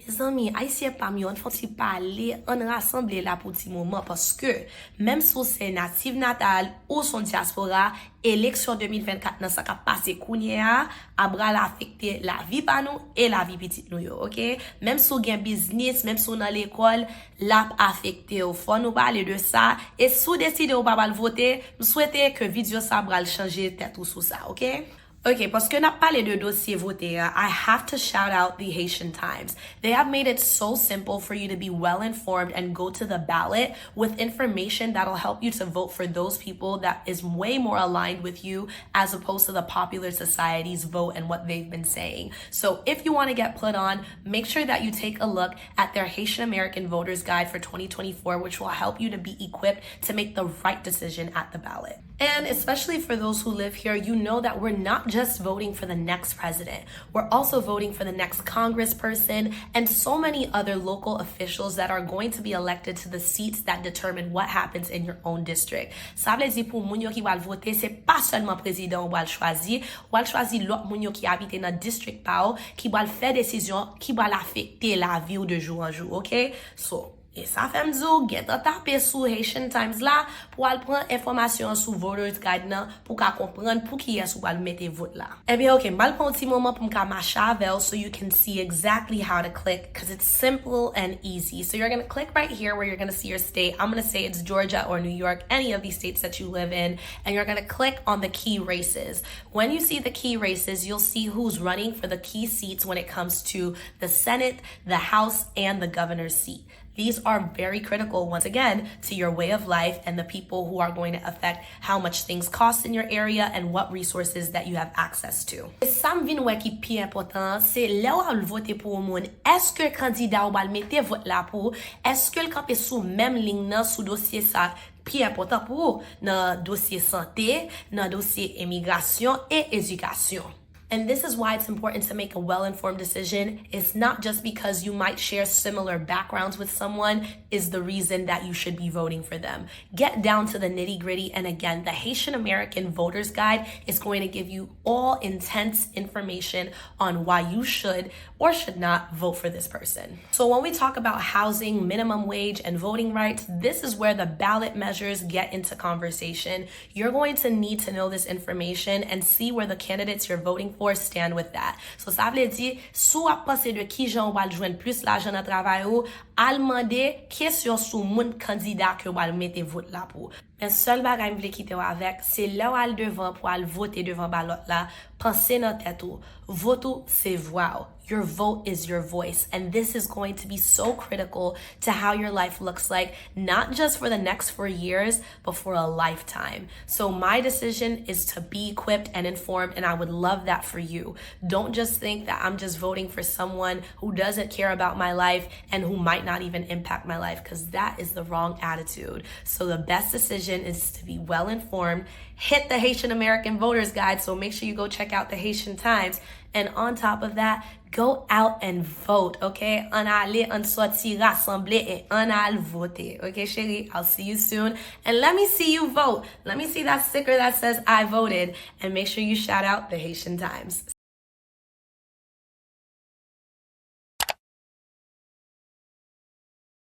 mes amis, Haïtien parmi on faut parler, on rassembler là pour petit moment parce que même si c'est natif natal ou son diaspora, élection 2024 nan ça ka passé kounya a bral affecter la vie pa nous et la vie petite nous yo, OK? Même si on gen business, même si on dans l'école, l'a affecté au faut nous parler de ça et si vous décidez ou pas voter, nous souhaitons que vidéo ça bral changer tête ou sous ça, OK? Okay, parce que n'a parlé de dossier voté, I have to shout out the Haitian Times. They have made it so simple for you to be well informed and go to the ballot with information that'll help you to vote for those people that is way more aligned with you as opposed to the popular society's vote and what they've been saying. So if you want to get put on, make sure that you take a look at their Haitian American Voters Guide for 2024, which will help you to be equipped to make the right decision at the ballot. And especially for those who live here, you know that we're not just voting for the next president. We're also voting for the next congressperson and so many other local officials that are going to be elected to the seats that determine what happens in your own district. Ça veut dire pour moun yo qui va voter, c'est pas seulement président ou va choisir l'autre moun yo qui habite dans district pa ou, qui va faire décision qui va affecter la vie ou de jour en jour, OK? So, et ça fait m'dou, get taper sur Haitian Times là pour aller prendre information sur Voters Guide nan pour qu'à comprendre pour qui est-ce ou va mettre vote là. Eh bien, OK, m'al prendre un petit moment pour m'ka machavel so you can see exactly how to click because it's simple and easy. So you're going to click right here where you're going to see your state. I'm going to say it's Georgia or New York, any of these states that you live in, and you're going to click on the key races. When you see the key races, you'll see who's running for the key seats when it comes to the Senate, the House, and the governor's seat. These are very critical, once again, to your way of life and the people who are going to affect how much things cost in your area and what resources that you have access to. Ça me vient qui plus important, c'est là où on voter pour un monde. Est-ce que le candidat ou va le mettre vote là pour? Est-ce que le camp est sous même ligne nan sous dossier ça? Plus important pour dans dossier santé, dans dossier immigration et éducation. And this is why it's important to make a well-informed decision. It's not just because you might share similar backgrounds with someone is the reason that you should be voting for them. Get down to the nitty-gritty. And again, the Haitian American Voters Guide is going to give you all intense information on why you should or should not vote for this person. So when we talk about housing, minimum wage, and voting rights, this is where the ballot measures get into conversation. You're going to need to know this information and see where the candidates you're voting for stand with that. So ça veut dire, soit penser de qui j'en va joindre plus l'argent dans travail ou, al demander question sur mon candidat que va mettre vote là pour. Mais seul bagay m'vle quitter avec, c'est là où al devant pour al voter devant ballot là, penser dans tête ou, vote c'est voix. Your vote is your voice. And this is going to be so critical to how your life looks like, not just for the next 4 years, but for a lifetime. So my decision is to be equipped and informed, and I would love that for you. Don't just think that I'm just voting for someone who doesn't care about my life and who might not even impact my life, because that is the wrong attitude. So the best decision is to be well informed. Hit the Haitian American Voters Guide, so make sure you go check out the Haitian Times. And on top of that, go out and vote, okay? On aller, on sorti, rassembler, et on aller voter, okay, chérie? I'll see you soon. And let me see you vote. Let me see that sticker that says I voted. And make sure you shout out the Haitian Times.